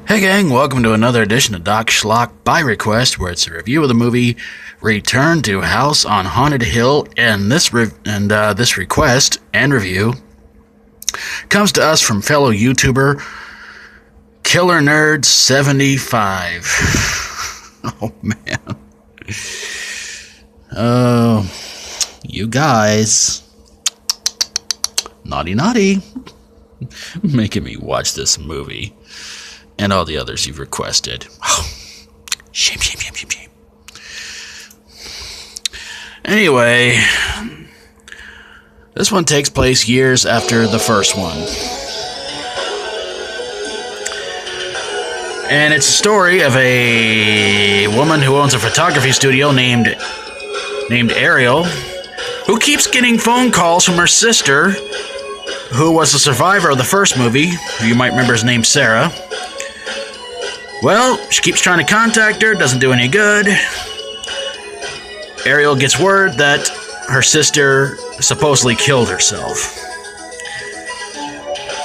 Hey gang, welcome to another edition of Doc Schlock by request, where it's a review of the movie Return to House on Haunted Hill, and this request and review comes to us from fellow YouTuber Killer Nerd 75. Oh man. Oh, you guys. Naughty. Making me watch this movie. And all the others you've requested. Oh, shame. Anyway, this one takes place years after the first one. And it's a story of a woman who owns a photography studio named Ariel, who keeps getting phone calls from her sister, who was the survivor of the first movie. You might remember his name, Sarah. Well, she keeps trying to contact her, doesn't do any good. Ariel gets word that her sister supposedly killed herself.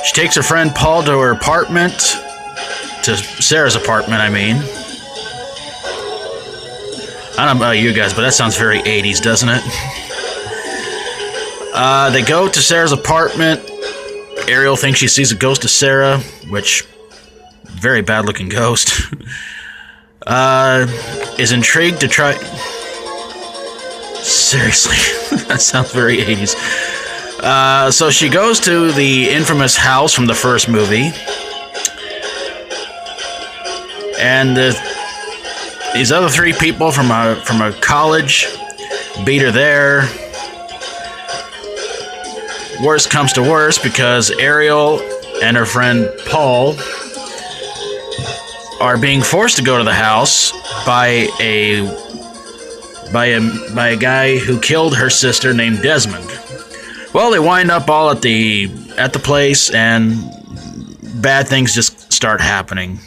She takes her friend Paul to her apartment, to Sarah's apartment, I mean. I don't know about you guys, but that sounds very 80s, doesn't it? They go to Sarah's apartment. Ariel thinks she sees a ghost of Sarah, which... very bad looking ghost. Is intrigued to try... Seriously, that sounds very 80s. So she goes to the infamous house from the first movie. And these other three people from a college beat her there. Worst comes to worst, because Ariel and her friend Paul are being forced to go to the house by a guy who killed her sister named Desmond. Well, they wind up all at the place, and bad things just start happening.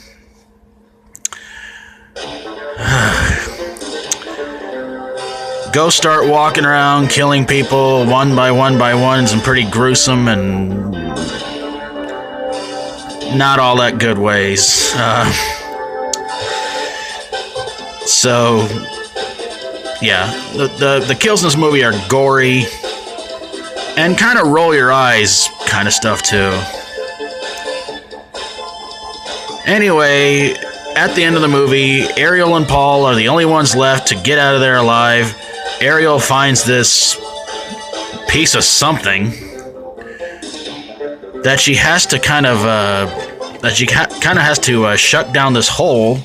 Ghosts start walking around, killing people one by one, some pretty gruesome and not all that good ways. So, yeah, the kills in this movie are gory and kind of roll your eyes kind of stuff too. Anyway, at the end of the movie, Ariel and Paul are the only ones left to get out of there alive. Ariel finds this piece of something that she has to kind of has to shut down this hole,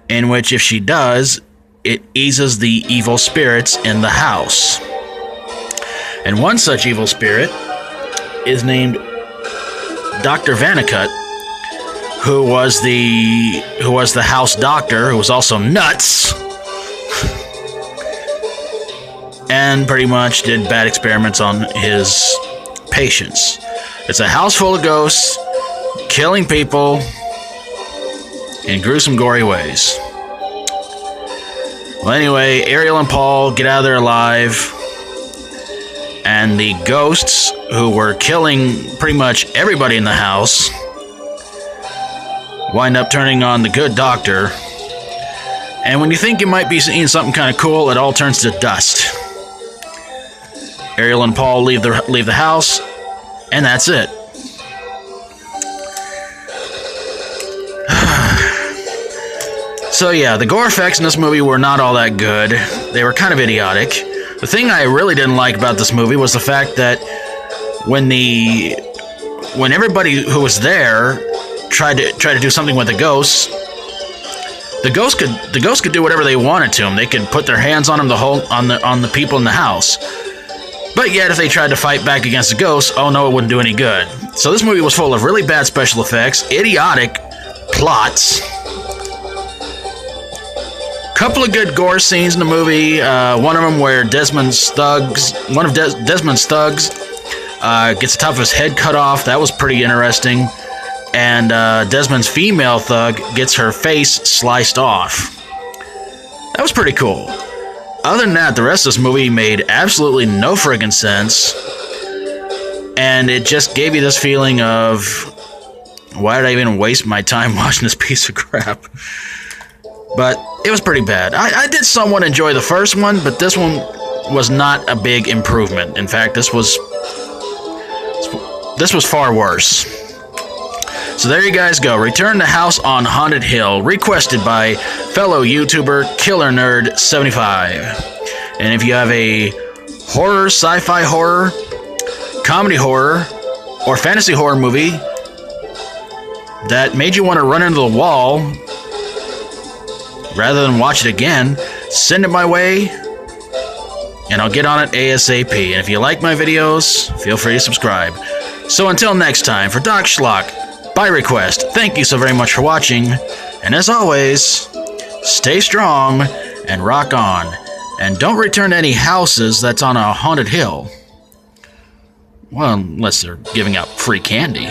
in which, if she does, it eases the evil spirits in the house. And one such evil spirit is named Dr. Vannicut, who was the house doctor, who was also nuts, and pretty much did bad experiments on his patients. It's a house full of ghosts, killing people in gruesome, gory ways. Well, anyway, Ariel and Paul get out of there alive, and the ghosts, who were killing pretty much everybody in the house, wind up turning on the good doctor. And when you think you might be seeing something kind of cool, it all turns to dust. Ariel and Paul leave the house, and that's it. So yeah, the gore effects in this movie were not all that good. They were kind of idiotic. The thing I really didn't like about this movie was the fact that when everybody who was there tried to do something with the ghosts, the ghosts could do whatever they wanted to them. They could put their hands on them, on the people in the house. But yet, if they tried to fight back against the ghosts, oh no, it wouldn't do any good. So this movie was full of really bad special effects, idiotic plots, couple of good gore scenes in the movie. One of them where one of Desmond's thugs gets the top of his head cut off. That was pretty interesting. And Desmond's female thug gets her face sliced off. That was pretty cool. Other than that, the rest of this movie made absolutely no friggin' sense. And it just gave you this feeling of Why did I even waste my time watching this piece of crap? But it was pretty bad. I did somewhat enjoy the first one, but this one was not a big improvement. In fact, this was far worse. So there you guys go. Return to House on Haunted Hill, requested by fellow YouTuber Killer Nerd 75. And if you have a horror, sci-fi horror, comedy horror, or fantasy horror movie that made you want to run into the wall rather than watch it again, send it my way and I'll get on it ASAP. And if you like my videos, feel free to subscribe. So until next time, for Doc Schlock, by request, thank you so very much for watching, and as always, stay strong and rock on, and don't return to any houses that's on a haunted hill. Well, unless they're giving out free candy.